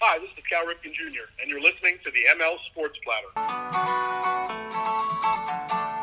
Hi, this is Cal Ripken Jr., and you're listening to the ML Sports Platter.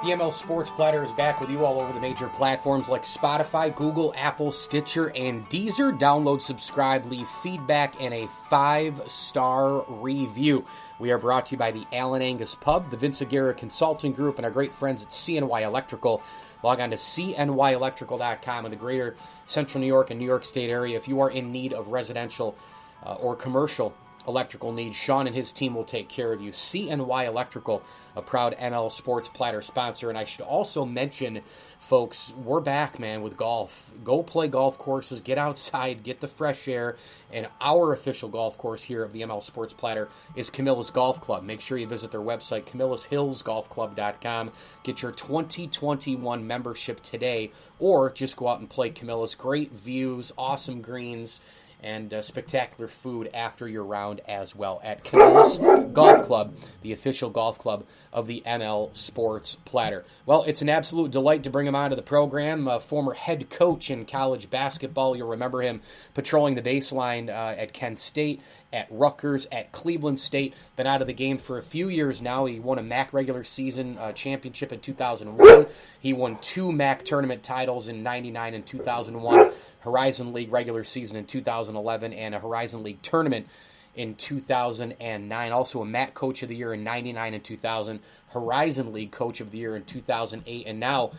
The ML Sports Platter is back with you all over the major platforms like Spotify, Google, Apple, Stitcher, and Deezer. Download, subscribe, leave feedback, and a 5-star review. We are brought to you by the Allen Angus Pub, the Vince Aguirre Consulting Group, and our great friends at CNY Electrical. Log on to cnyelectrical.com in the greater Central New York and New York State area. If you are in need of residential or commercial electrical needs, Sean and his team will take care of you. CNY Electrical, a proud ML Sports Platter sponsor. And I should also mention, folks, we're back, man, with golf. Go play golf courses, get outside, get the fresh air. And our official golf course here of the ML Sports Platter is Camillus Golf Club. Make sure you visit their website, CamillusHillsGolfClub.com. Get your 2021 membership today, or just go out and play Camillus. Great views, awesome greens, and spectacular food after your round as well at Camillus Golf Club, the official golf club of the ML Sports Platter. Well, it's an absolute delight to bring him onto the program. Former head coach in college basketball. You'll remember him patrolling the baseline at Kent State, at Rutgers, at Cleveland State. Been out of the game for a few years now. He won a MAC regular season championship in 2001. He won 2 MAC tournament titles in 99 and 2001. Horizon League regular season in 2011, and a Horizon League tournament in 2009. Also a MAC Coach of the Year in 99 and 2000, Horizon League Coach of the Year in 2008, and now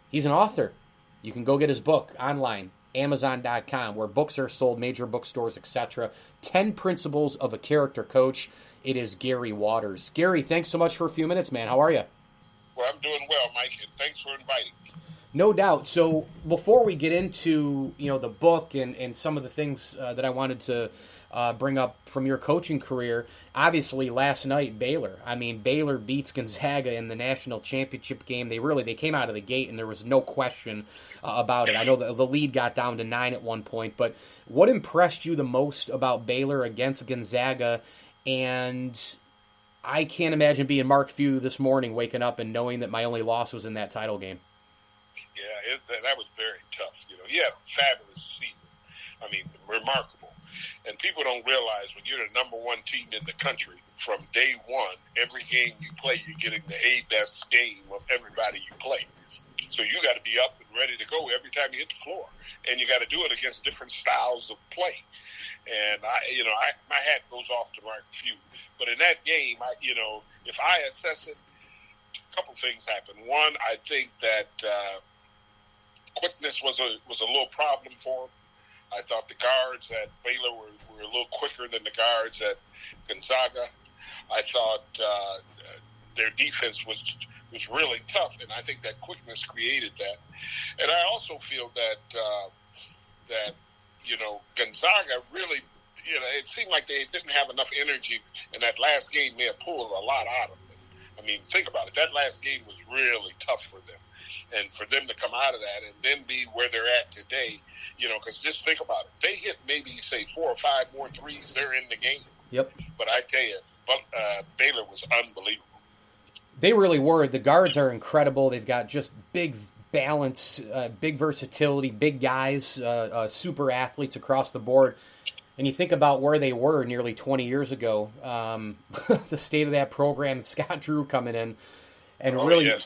he's an author. You can go get his book online, Amazon.com, where books are sold, major bookstores, etc. 10 Principles of a Character Coach. It is Gary Waters. Gary, thanks so much for a few minutes, man. How are you? Well, I'm doing well, Mike, and thanks for inviting me. No doubt. So before we get into the book and some of the things that I wanted to bring up from your coaching career, obviously last night Baylor. I mean, Baylor beats Gonzaga in the national championship game. They came out of the gate and there was no question about it. I know the lead got down to 9 at one point, but what impressed you the most about Baylor against Gonzaga? And I can't imagine being Mark Few this morning, waking up and knowing that my only loss was in that title game. Yeah, that was very tough. He had a fabulous season. I mean, remarkable. And people don't realize when you're the number one team in the country, from day one, every game you play, you're getting the best game of everybody you play. So you got to be up and ready to go every time you hit the floor. And you got to do it against different styles of play. And my hat goes off to Mark Few. But in that game, if I assess it, a couple things happened. One, I think that quickness was a little problem for him. I thought the guards at Baylor were a little quicker than the guards at Gonzaga. I thought their defense was really tough, and I think that quickness created that. And I also feel that Gonzaga really, it seemed like they didn't have enough energy, and that last game may have pulled a lot out of them. I mean, think about it. That last game was really tough for them. And for them to come out of that and then be where they're at today, because just think about it. They hit maybe, say, 4 or 5 more threes, they're in the game. Yep. But I tell you, Baylor was unbelievable. They really were. The guards are incredible. They've got just big balance, big versatility, big guys, super athletes across the board. And you think about where they were nearly 20 years ago, the state of that program, Scott Drew coming in and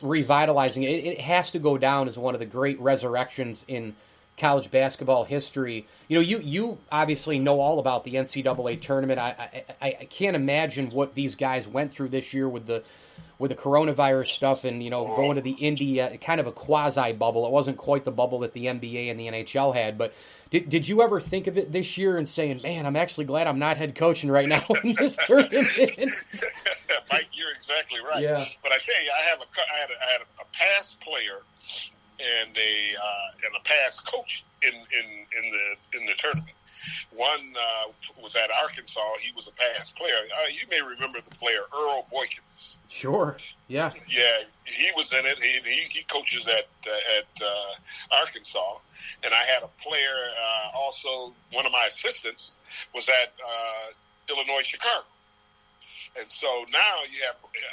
revitalizing it. It has to go down as one of the great resurrections in college basketball history. You obviously know all about the NCAA tournament. I can't imagine what these guys went through this year with the coronavirus stuff and, going to the Indy, kind of a quasi bubble. It wasn't quite the bubble that the NBA and the NHL had, but did you ever think of it this year and saying, man, I'm actually glad I'm not head coaching right now in this tournament? Mike, you're exactly right. Yeah. But I tell you, I had a past player and a past coach in the tournament. One was at Arkansas. He was a past player. You may remember the player Earl Boykins. Sure. Yeah. Yeah, he was in it. He coaches at Arkansas. And I had a player, also one of my assistants was at Illinois Chicago. And so now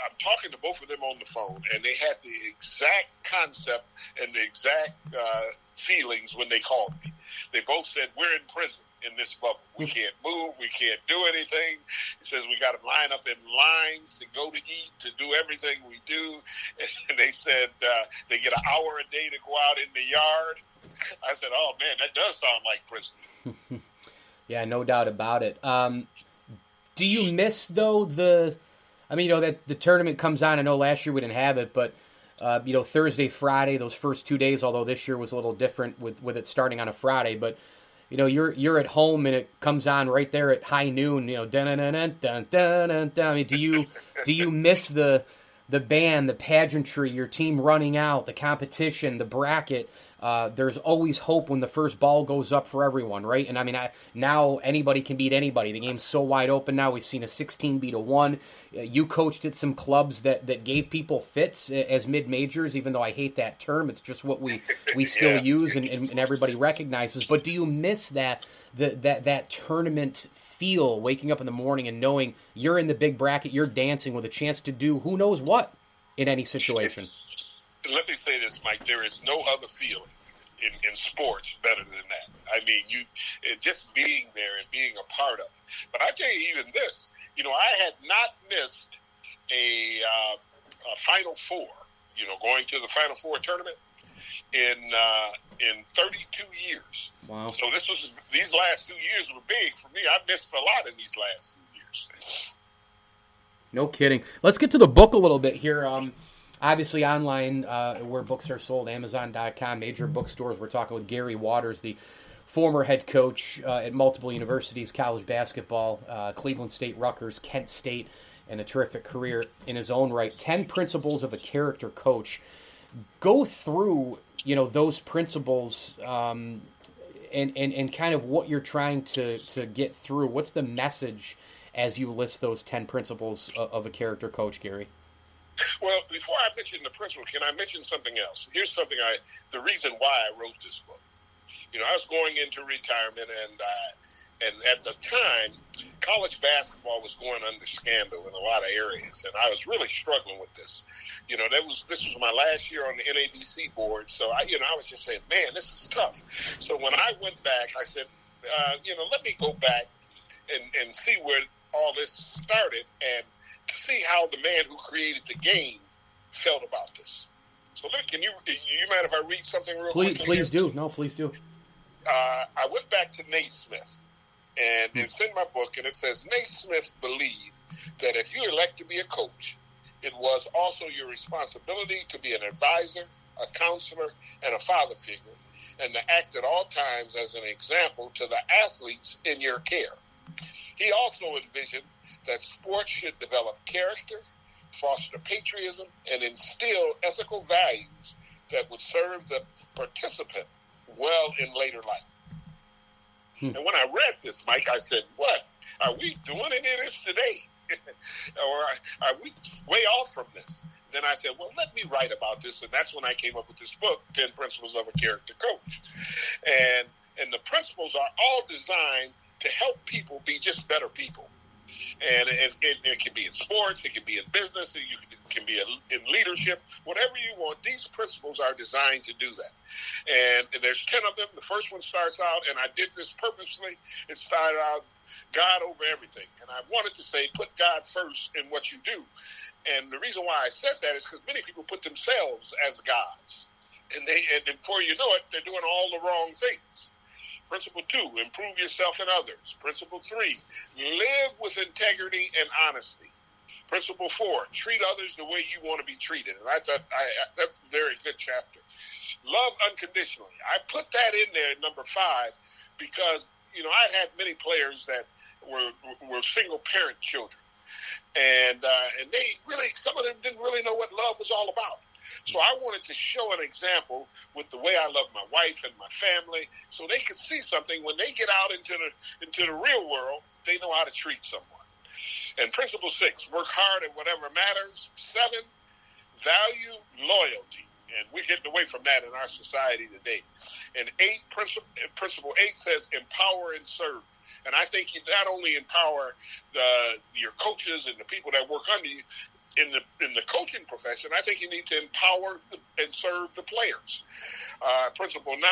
I'm talking to both of them on the phone, and they had the exact concept and the exact feelings when they called me. They both said, we're in prison in this bubble. We can't move. We can't do anything. He says we got to line up in lines to go to eat, to do everything we do. And they said they get an hour a day to go out in the yard. I said, oh, man, that does sound like prison. Yeah, no doubt about it. Do you miss, though, that the tournament comes on? I know last year we didn't have it, but, Thursday, Friday, those first 2 days, although this year was a little different with it starting on a Friday. But, you're at home and it comes on right there at high noon, dun dun dun dun dun dun. I mean, do you miss the band, the pageantry, your team running out, the competition, the bracket? There's always hope when the first ball goes up for everyone, right? And I mean, now anybody can beat anybody. The game's so wide open now. We've seen a 16 beat a 1. You coached at some clubs that gave people fits as mid-majors, even though I hate that term. It's just what we still use and everybody recognizes. But do you miss that tournament feel, waking up in the morning and knowing you're in the big bracket, you're dancing with a chance to do who knows what in any situation? Let me say this, Mike. There is no other feeling in sports better than that. I mean, just being there and being a part of it. But I tell you, even this, I had not missed a Final Four, going to the Final Four tournament in 32 years. Wow. So these last 2 years were big for me. I missed a lot in these last 2 years. No kidding. Let's get to the book a little bit here. Obviously online where books are sold, Amazon.com, major bookstores. We're talking with Gary Waters, the former head coach at multiple universities, college basketball, Cleveland State, Rutgers, Kent State, and a terrific career in his own right. 10 Principles of a Character Coach. Go through, those principles and kind of what you're trying to get through. What's the message as you list those 10 principles of a character coach, Gary? Well, before I mention the principle, can I mention something else? Here's something the reason why I wrote this book. I was going into retirement, and at the time, college basketball was going under scandal in a lot of areas, and I was really struggling with this. This was my last year on the NABC board, so I was just saying, man, this is tough. So when I went back, I said, let me go back and see where all this started and see how the man who created the game felt about this. So, look, you mind if I read something real quick? Please do. No, please do. I went back to Naismith, and it's in my book, and it says, Naismith believed that if you elect to be a coach, it was also your responsibility to be an advisor, a counselor, and a father figure, and to act at all times as an example to the athletes in your care. He also envisioned that sports should develop character, foster patriotism, and instill ethical values that would serve the participant well in later life. And when I read this, Mike, I said, what? Are we doing any of this today? Or are we way off from this? Then I said, well, let me write about this. And that's when I came up with this book, 10 Principles of a Character Coach. And the principles are all designed to help people be just better people. And it can be in sports, it can be in business, it can be in leadership, whatever you want. These principles are designed to do that. And there's 10 of them. The first one starts out, and I did this purposely, it started out, God over everything. And I wanted to say, put God first in what you do. And the reason why I said that is because many people put themselves as gods. And before you know it, they're doing all the wrong things. Principle 2, improve yourself and others. Principle 3, live with integrity and honesty. Principle 4, treat others the way you want to be treated. And I thought that's a very good chapter. Love unconditionally. I put that in there at number 5 because, I had many players that were single-parent children. And they really, some of them didn't really know what love was all about. So I wanted to show an example with the way I love my wife and my family so they could see something when they get out into the real world, they know how to treat someone. And principle 6, work hard at whatever matters. 7, value loyalty. And we're getting away from that in our society today. And principle 8 says empower and serve. And I think you not only empower your coaches and the people that work under you in the coaching profession, I think you need to empower and serve the players. Principle 9,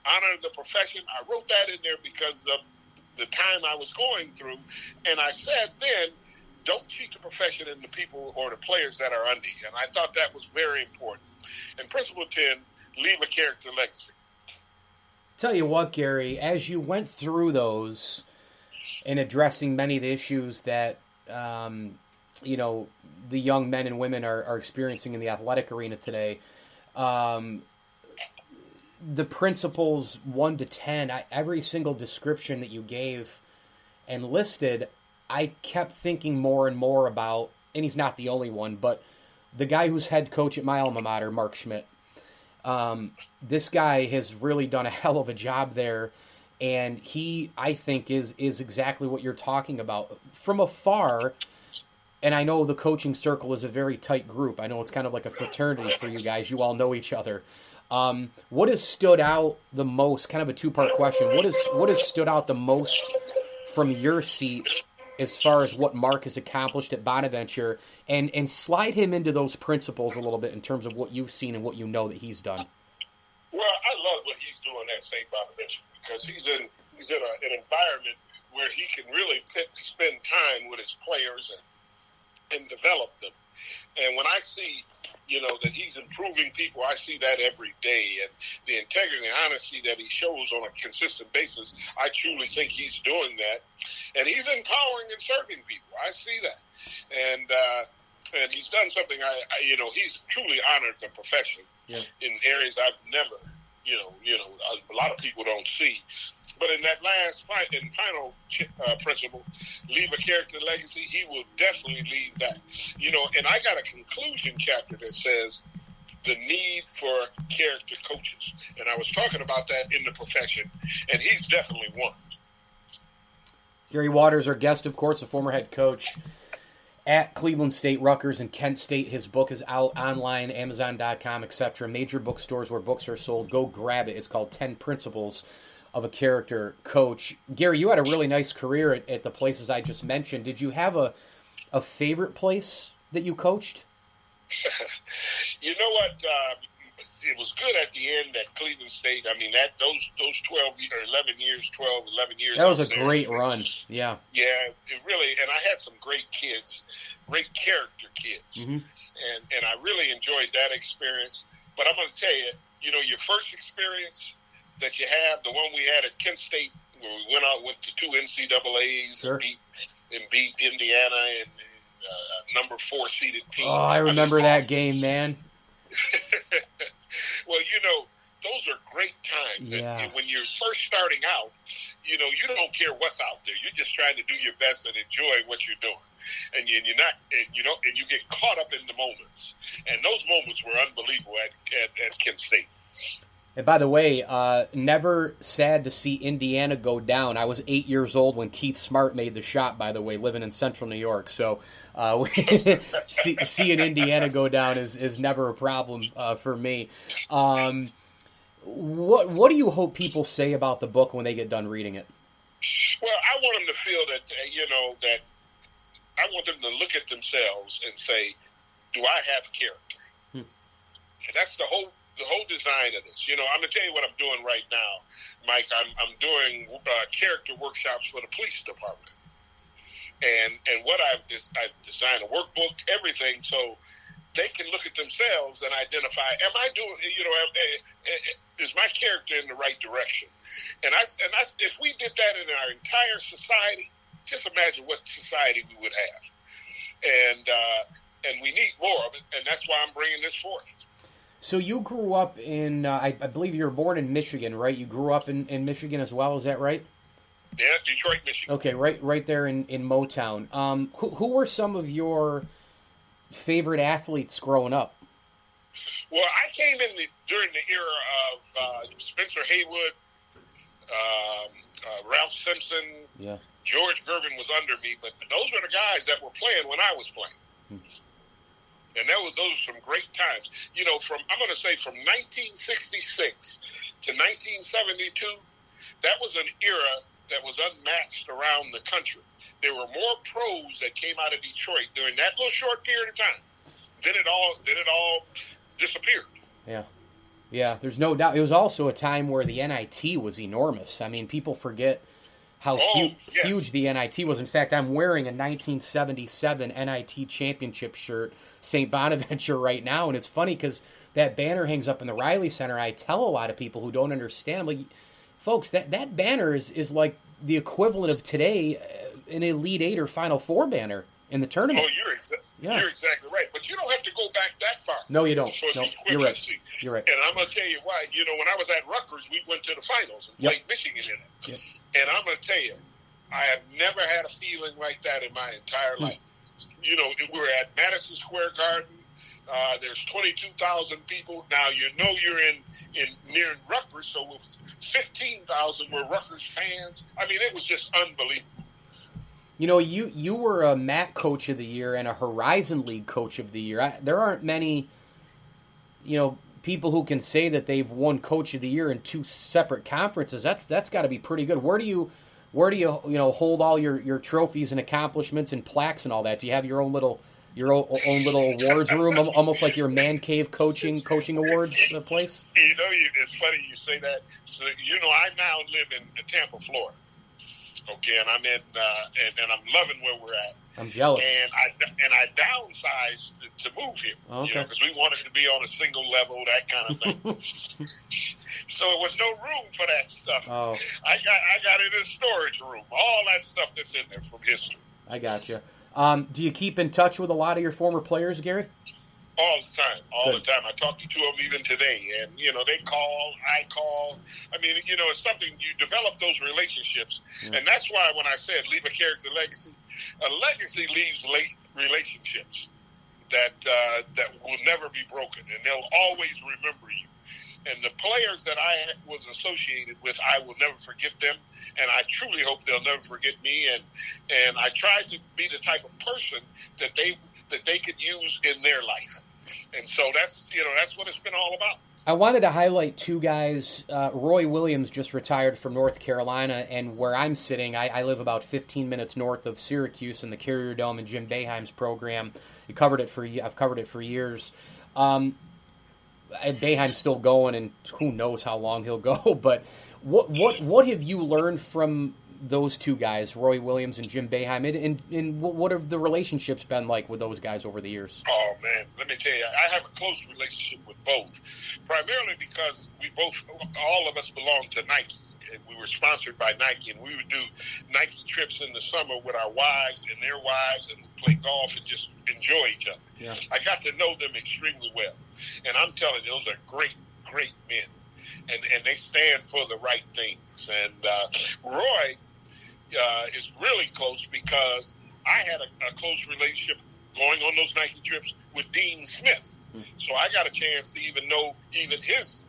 honor the profession. I wrote that in there because of the time I was going through. And I said then, don't cheat the profession and the people or the players that are under you. And I thought that was very important. And principle 10, leave a character legacy. Tell you what, Gary, as you went through those and addressing many of the issues that, the young men and women are experiencing in the athletic arena today, the principles 1 to 10, every single description that you gave and listed, I kept thinking more and more about, and he's not the only one, but the guy who's head coach at my alma mater, Mark Schmidt. This guy has really done a hell of a job there, and he, I think, is exactly what you're talking about. From afar, and I know the coaching circle is a very tight group. I know it's kind of like a fraternity for you guys. You all know each other. What has stood out the most, kind of a two-part question, what has stood out the most from your seat as far as what Mark has accomplished at Bonaventure, and slide him into those principles a little bit in terms of what you've seen and what you know that he's done? Well, I love what he's doing at St. Bonaventure because he's in an environment where he can really spend time with his players and develop them. And when I see, that he's improving people, I see that every day. And the integrity and honesty that he shows on a consistent basis, I truly think he's doing that. And he's empowering and serving people. I see that. And he's done something, he's truly honored the profession in areas I've never, a lot of people don't see. But in that final principle, leave a character legacy, he will definitely leave that. And I got a conclusion chapter that says the need for character coaches. And I was talking about that in the profession, and he's definitely one. Gary Waters, our guest, of course, a former head coach at Cleveland State, Rutgers, and Kent State. His book is out online, Amazon.com, etc. Major bookstores where books are sold. Go grab it. It's called 10 Principles of a Character Coach. Gary, you had a really nice career at the places I just mentioned. Did you have a favorite place that you coached? You know what? It was good at the end at Cleveland State. I mean, those 11 years. That was a great run. Yeah. Yeah, it really. And I had some great kids, great character kids, mm-hmm. and I really enjoyed that experience. But I'm going to tell you, your first experience that you had, the one we had at Kent State, where we went to 2 NCAAs sure. and beat Indiana and number 4 seeded team. Oh, I remember that game, man. Well, those are great times. Yeah. And when you're first starting out, you don't care what's out there. You're just trying to do your best and enjoy what you're doing. And you get caught up in the moments. And those moments were unbelievable at Kent State. And by the way, never sad to see Indiana go down. I was 8 years old when Keith Smart made the shot, by the way, living in central New York. So seeing Indiana go down is never a problem for me. What do you hope people say about the book when they get done reading it? Well, I want them to feel that, that I want them to look at themselves and say, do I have character? And that's the whole design of this. I'm going to tell you what I'm doing right now, Mike. I'm doing character workshops for the police department. And what I've designed a workbook, everything, so they can look at themselves and identify, am I doing, is my character in the right direction? And if we did that in our entire society, just imagine what society we would have. And we need more of it, and that's why I'm bringing this forth. So you grew up in, I believe you were born in Michigan, right? You grew up in Michigan as well, is that right? Yeah, Detroit, Michigan. Okay, right there in Motown. Who were some of your favorite athletes growing up? Well, I came in during the era of Spencer Haywood, Ralph Simpson. Yeah. George Gervin was under me, but those were the guys that were playing when I was playing. And those are some great times. You know, I'm going to say from 1966 to 1972, that was an era that was unmatched around the country. There were more pros that came out of Detroit during that little short period of time. Then it all disappeared. Yeah. Yeah, there's no doubt. It was also a time where the NIT was enormous. I mean, people forget how huge the NIT was. In fact, I'm wearing a 1977 NIT championship shirt, St. Bonaventure, right now, and it's funny because that banner hangs up in the Riley Center. I tell a lot of people who don't understand, I'm like, folks, that banner is like the equivalent of today an Elite Eight or Final Four banner in the tournament. Oh, you're exactly right. But you don't have to go back that far. No, you don't. No, you're right. You're right. And I'm going to tell you why. You know, when I was at Rutgers, we went to the finals and played Michigan in it. Yep. And I'm going to tell you, I have never had a feeling like that in my entire life. You know, we were at Madison Square Garden. There's 22,000 people. Now, you know you're in near Rutgers, so 15,000 were Rutgers fans. I mean, it was just unbelievable. You know, you were a MAC Coach of the Year and a Horizon League Coach of the Year. There aren't many, you know, people who can say that they've won Coach of the Year in two separate conferences. That's got to be pretty good. Where do you hold all your trophies and accomplishments and plaques and all that? Do you have your own little awards room, almost like your man cave coaching awards place? You know, it's funny you say that. So, you know, I now live in Tampa, Florida. Okay, and I'm in, and I'm loving where we're at. I'm jealous. And I downsized to move here, okay. You know, because we wanted to be on a single level, that kind of thing. So there was no room for that stuff. Oh. I got it in a storage room, all that stuff that's in there from history. I got you. Do you keep in touch with a lot of your former players, Gary? All the time, Good. the time. I talked to two of them even today, and, you know, they call, I call. I mean, you know, it's something, you develop those relationships, and that's why when I said leave a character legacy, a legacy leaves relationships that will never be broken, and they'll always remember you. And the players that I was associated with, I will never forget them, and I truly hope they'll never forget me. And I tried to be the type of person that they could use in their life. And so that's what it's been all about. I wanted to highlight two guys. Roy Williams just retired from North Carolina, and where I'm sitting, I live about 15 minutes north of Syracuse in the Carrier Dome in Jim Boeheim's program. I've covered it for years. Boeheim's still going, and who knows how long he'll go. But what have you learned from those two guys, Roy Williams and Jim Boeheim, and what have the relationships been like with those guys over the years? Oh, man, let me tell you, I have a close relationship with both, primarily because all of us belong to Nike. And we were sponsored by Nike, and we would do Nike trips in the summer with our wives and their wives, and we'd play golf and just enjoy each other. Yeah. I got to know them extremely well, and I'm telling you, those are great, great men, and they stand for the right things. And Roy is really close because I had a close relationship going on those Nike trips with Dean Smith, so I got a chance to even know even his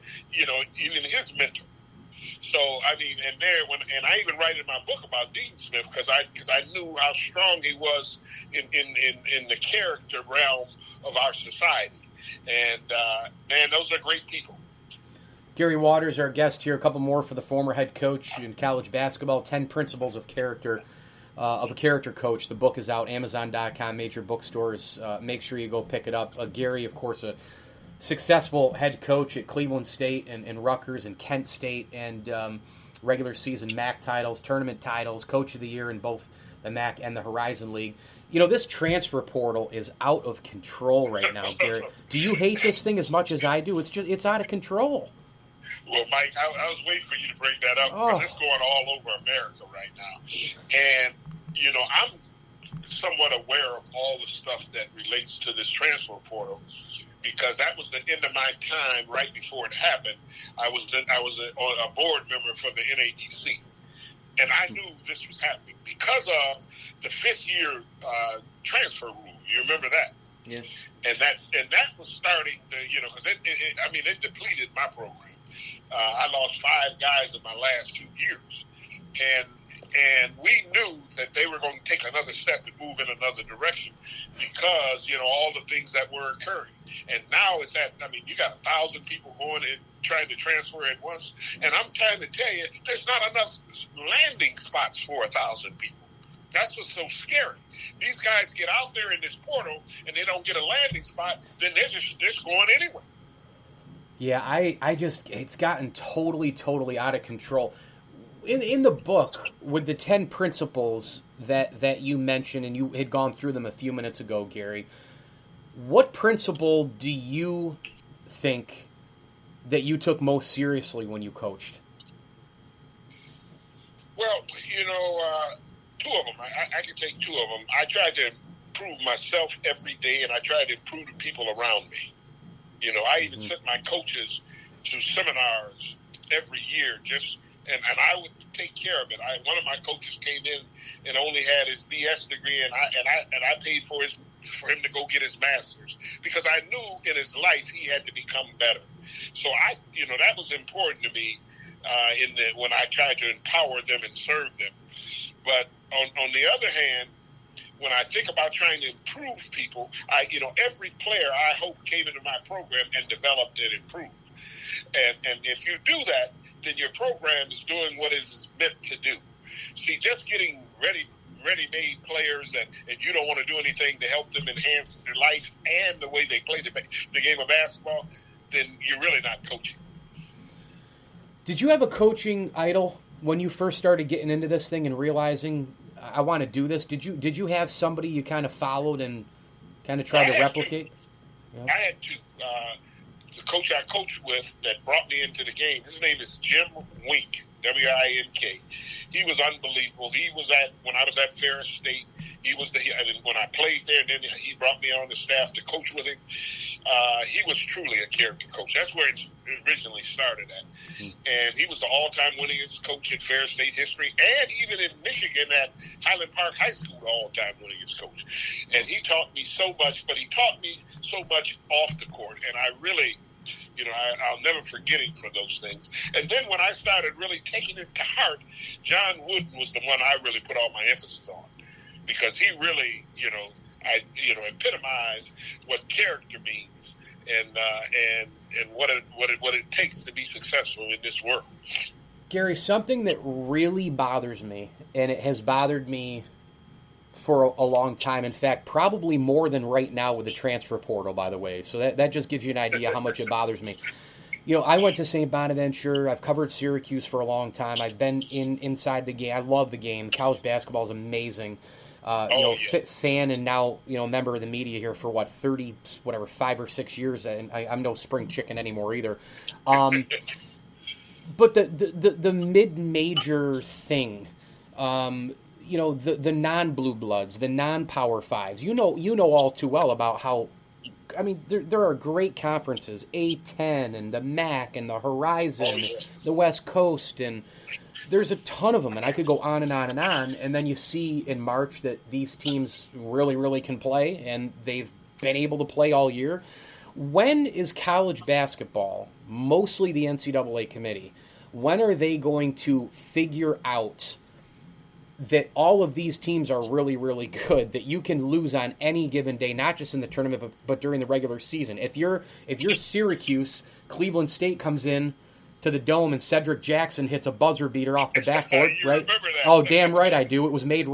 mentor. So, I mean, and I even write in my book about Dean Smith because I knew how strong he was in the character realm of our society. And, man, those are great people. Gary Waters, our guest here. A couple more for the former head coach in college basketball. 10 Principles of Character, of a Character Coach. The book is out, Amazon.com, major bookstores. Make sure you go pick it up. Gary, of course, a successful head coach at Cleveland State and Rutgers and Kent State, and regular season MAC titles, tournament titles, Coach of the Year in both the MAC and the Horizon League. You know, this transfer portal is out of control right now, Gary. Do you hate this thing as much as I do? It's out of control. Well, Mike, I was waiting for you to bring that up because it's going all over America right now. And, you know, I'm somewhat aware of all the stuff that relates to this transfer portal, because that was the end of my time right before it happened. I was a board member for the NADC, and I knew this was happening because of the fifth-year transfer rule. You remember that? Yeah. And that was starting to, you know, because it depleted my program. I lost 5 guys in my last 2 years, and And we knew that they were going to take another step and move in another direction because, all the things that were occurring. And now it's you got 1,000 people going and trying to transfer at once. And I'm trying to tell you, there's not enough landing spots for 1,000 people. That's what's so scary. These guys get out there in this portal and they don't get a landing spot, then they're just going anyway. Yeah, it's gotten totally out of control. In the book, with the 10 principles that you mentioned, and you had gone through them a few minutes ago, Gary, what principle do you think that you took most seriously when you coached? Well, two of them. I can take two of them. I tried to improve myself every day, and I tried to improve the people around me. I even sent my coaches to seminars every year, and I would take care of it. One of my coaches came in and only had his BS degree, and I paid for him to go get his master's because I knew in his life he had to become better. So that was important to me when I tried to empower them and serve them. But on the other hand, when I think about trying to improve people, every player I hope came into my program and developed and improved. And if you do that, then your program is doing what it's meant to do. See, just getting ready-made players and you don't want to do anything to help them enhance their life and the way they play the game of basketball, then you're really not coaching. Did you have a coaching idol when you first started getting into this thing and realizing I want to do this? Did you have somebody you kind of followed and kind of tried to replicate? Yeah. I had two. The coach I coached with that brought me into the game, his name is Jim Wink, W-I-N-K. He was unbelievable. He was when I was at Ferris State, when I played there, and then he brought me on the staff to coach with him. He was truly a character coach. That's where it originally started at. And he was the all-time winningest coach in Ferris State history, and even in Michigan at Highland Park High School, the all-time winningest coach. And he taught me so much, but he taught me so much off the court, and I really... I'll never forget him for those things. And then when I started really taking it to heart, John Wooden was the one I really put all my emphasis on, because he really, epitomized what character means and what it takes to be successful in this world. Gary, something that really bothers me, and it has bothered me for a long time. In fact, probably more than right now with the transfer portal, by the way. So that just gives you an idea how much it bothers me. I went to St. Bonaventure. I've covered Syracuse for a long time. I've been inside the game. I love the game. College basketball is amazing. Fan and now, member of the media here for 5 or 6 years. And I'm no spring chicken anymore either. But the mid-major thing, the non-blue bloods, the non-power fives. You know all too well about how. I mean, there are great conferences, A10 and the MAC and the Horizon, the West Coast, and there's a ton of them. And I could go on and on and on. And then you see in March that these teams really, really can play, and they've been able to play all year. When is college basketball, mostly the NCAA committee, when are they going to figure out that all of these teams are really, really good, that you can lose on any given day, not just in the tournament, but during the regular season? If you're Syracuse, Cleveland State comes in to the Dome and Cedric Jackson hits a buzzer beater off the backboard, right? Oh, damn right I do. It was made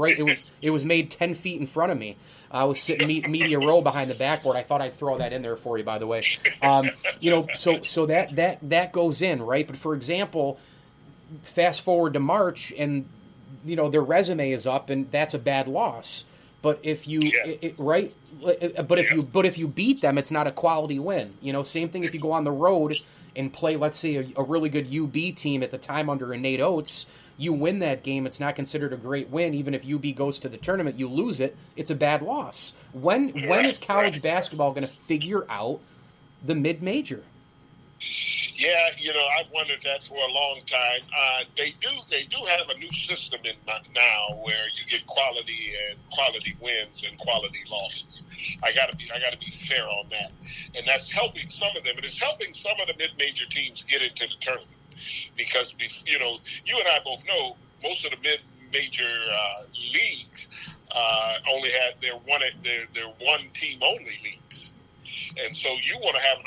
It was made 10 feet in front of me. I was sitting media row behind the backboard. I thought I'd throw that in there for you, by the way. So that goes in, right? But for example, fast forward to March and their resume is up, and that's a bad loss. But if you if you beat them, it's not a quality win. Same thing if you go on the road and play, let's say, a really good UB team at the time under a Nate Oates. You win that game, it's not considered a great win. Even if UB goes to the tournament, you lose it, it's a bad loss. When is college basketball going to figure out the mid-major? Yeah, I've wondered that for a long time. They do have a new system in now where you get quality wins and quality losses. I gotta be fair on that, and that's helping some of them. And it's helping some of the mid-major teams get into the tournament because you and I both know most of the major leagues only had their one team only leagues. And so you want to have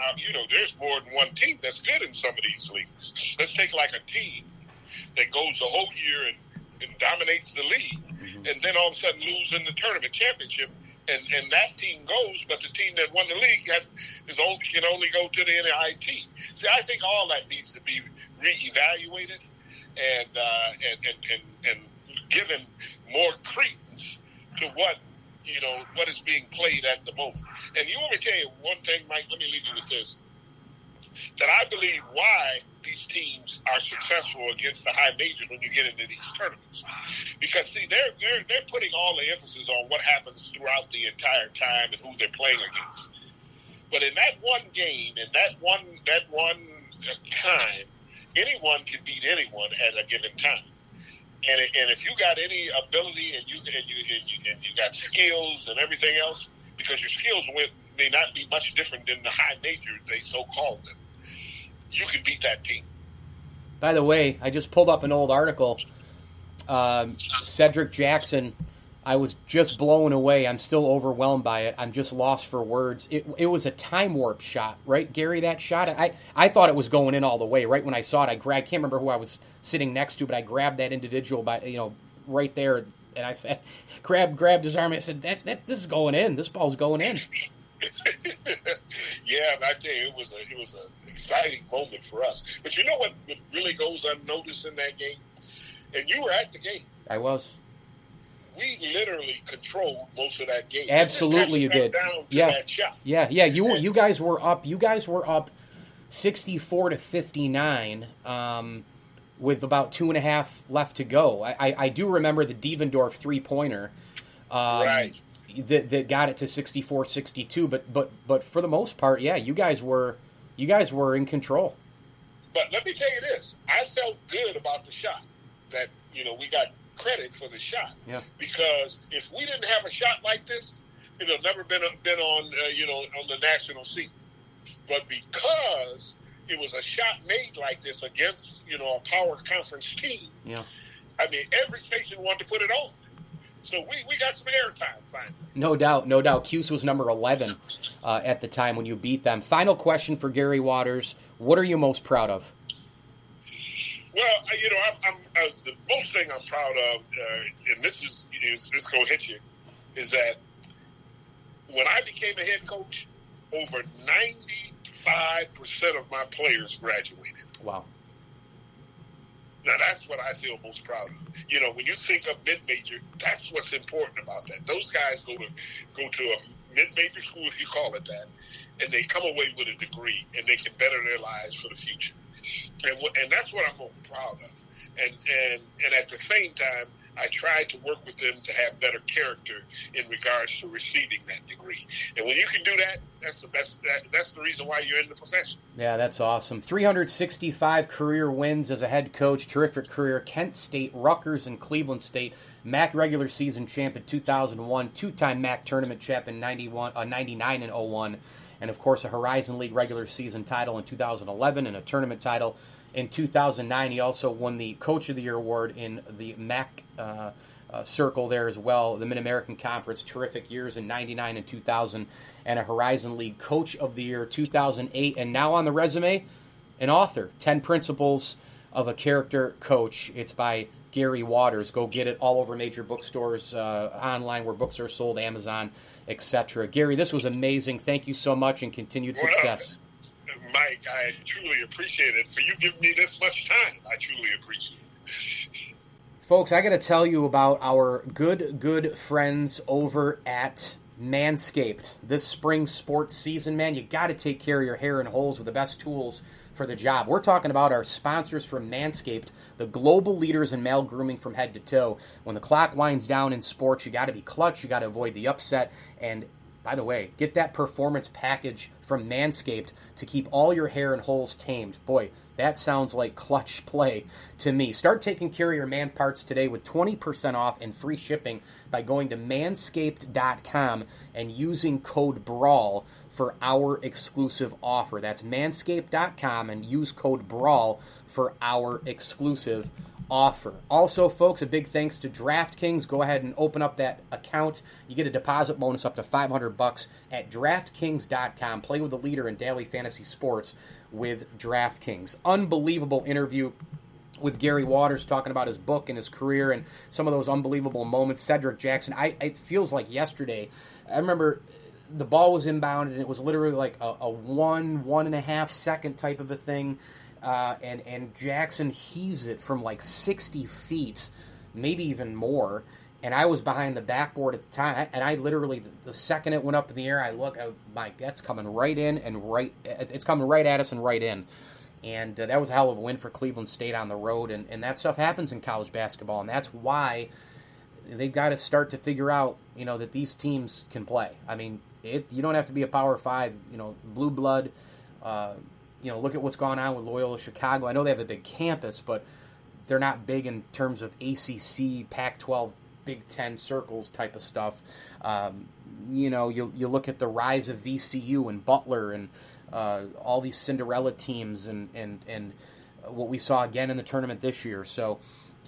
there's more than one team that's good in some of these leagues. Let's take like a team that goes the whole year and dominates the league, and then all of a sudden lose in the tournament championship, and that team goes, but the team that won the league can only go to the NIT. See, I think all that needs to be reevaluated and given more credence to what is being played at the moment. And you want me to tell you one thing, Mike? Let me leave you with this. That I believe why these teams are successful against the high majors when you get into these tournaments. Because, see, they're putting all the emphasis on what happens throughout the entire time and who they're playing against. But in that one game, in that one time, anyone can beat anyone at a given time. And if you got any ability and you got skills and everything else, because your skills may not be much different than the high majors, they so-called them, you can beat that team. By the way, I just pulled up an old article. Cedric Jackson, I was just blown away. I'm still overwhelmed by it. I'm just lost for words. It was a time warp shot, right, Gary, that shot? I thought it was going in all the way. Right when I saw it, I can't remember who I was sitting next to, but I grabbed that individual by right there, and I said, grabbed his arm, and I said, this is going in. This ball's going in. Yeah, I tell you, it was an exciting moment for us. But you know what really goes unnoticed in that game? And you were at the game. I was. We literally controlled most of that game. Absolutely, you did. That shot. Yeah. You guys were up. You guys were up 64-59 with about 2.5 left to go. I do remember the Devendorf 3-pointer. Right. That got it to 64-62, but for the most part, yeah, you guys were in control. But let me tell you this: I felt good about the shot. That we got credit for the shot. Yeah. Because if we didn't have a shot like this, it would have never been on on the national scene. But because it was a shot made like this against a power conference team, yeah, I mean every station wanted to put it on. So we got some airtime finally. No doubt. Cuse was number 11 at the time when you beat them. Final question for Gary Waters. What are you most proud of? Well, I'm the most thing I'm proud of, and this is going to hit you, is that when I became a head coach, over 95% of my players graduated. Wow. Now, that's what I feel most proud of. When you think of mid-major, that's what's important about that. Those guys go to a mid-major school, if you call it that, and they come away with a degree, and they can better their lives for the future. And that's what I'm most proud of. And at the same time, I try to work with them to have better character in regards to receiving that degree. And when you can do that, that's the best. That's the reason why you're in the profession. Yeah, that's awesome. 365 career wins as a head coach, terrific career. Kent State, Rutgers, and Cleveland State. MAC regular season champ in 2001, two-time MAC tournament champ in 99 and 01. And, of course, a Horizon League regular season title in 2011 and a tournament title in 2009. He also won the Coach of the Year award in the MAC circle there as well, the Mid-American Conference, terrific years in 99 and 2000, and a Horizon League Coach of the Year 2008. And now on the resume, an author, 10 Principles of a Character Coach. It's by Gary Waters. Go get it all over major bookstores, online where books are sold, Amazon, etc. Gary, this was amazing. Thank you so much and continued success. Mike, I truly appreciate it. For you giving me this much time, I truly appreciate it. Folks, I got to tell you about our good friends over at Manscaped. This spring sports season, man, you got to take care of your hair and holes with the best tools for the job. We're talking about our sponsors from Manscaped, the global leaders in male grooming from head to toe. When the clock winds down in sports, you got to be clutch, you got to avoid the upset, and by the way, get that performance package from Manscaped to keep all your hair and holes tamed. Boy, that sounds like clutch play to me. Start taking care of your man parts today with 20% off and free shipping by going to manscaped.com and using code BRAWL for our exclusive offer. That's manscaped.com and use code BRAWL for our exclusive offer. Also, folks, a big thanks to DraftKings. Go ahead and open up that account. You get a deposit bonus up to $500 at DraftKings.com. Play with the leader in daily fantasy sports with DraftKings. Unbelievable interview with Gary Waters talking about his book and his career and some of those unbelievable moments. Cedric Jackson, it feels like yesterday. I remember the ball was inbound and it was literally like a 1.5 second type of a thing. And Jackson heaves it from like 60 feet, maybe even more. And I was behind the backboard at the time. And I literally, the second it went up in the air, I look, that's coming right in and it's coming right at us and right in. And that was a hell of a win for Cleveland State on the road. And that stuff happens in college basketball. And that's why they've got to start to figure out, that these teams can play. I mean, you don't have to be a Power 5, blue blood. Look at what's gone on with Loyola Chicago. I know they have a big campus, but they're not big in terms of ACC, Pac-12, Big Ten circles type of stuff. You look at the rise of VCU and Butler and all these Cinderella teams and what we saw again in the tournament this year. So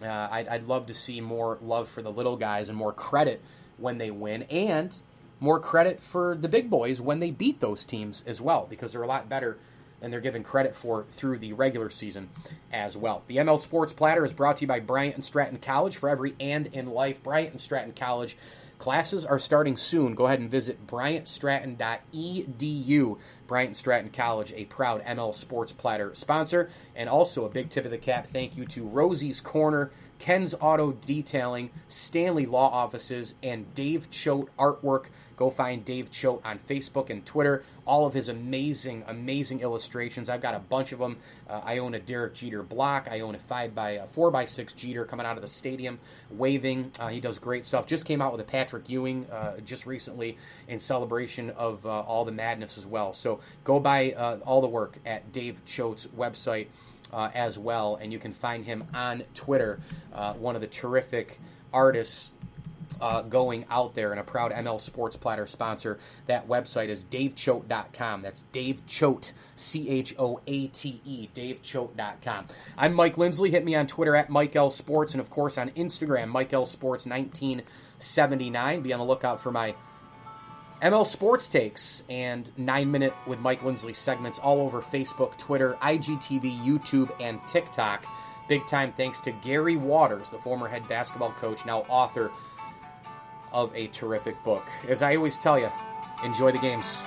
I'd love to see more love for the little guys and more credit when they win, and more credit for the big boys when they beat those teams as well, because they're a lot better than they're given credit for through the regular season as well. The ML Sports Platter is brought to you by Bryant and Stratton College. For every and in life, Bryant and Stratton College classes are starting soon. Go ahead and visit bryantstratton.edu. Bryant and Stratton College, a proud ML Sports Platter sponsor. And also a big tip of the cap thank you to Rosie's Corner, Ken's Auto Detailing, Stanley Law Offices, and Dave Choate Artwork. Go find Dave Choate on Facebook and Twitter. All of his amazing, amazing illustrations. I've got a bunch of them. I own a Derek Jeter block. I own a 4x6 Jeter coming out of the stadium, waving. He does great stuff. Just came out with a Patrick Ewing just recently in celebration of all the madness as well. So go buy all the work at Dave Choate's website as well, and you can find him on Twitter. One of the terrific artists going out there, and a proud ML Sports Platter sponsor. That website is davechoate.com. That's Dave Choate, CHOATE, davechoate.com. I'm Mike Lindsley. Hit me on Twitter at Mike L Sports, and of course on Instagram, Mike L Sports 1979. Be on the lookout for my ML Sports Takes and 9-Minute with Mike Lindsley segments all over Facebook, Twitter, IGTV, YouTube, and TikTok. Big time thanks to Gary Waters, the former head basketball coach, now author of a terrific book. As I always tell you, enjoy the games.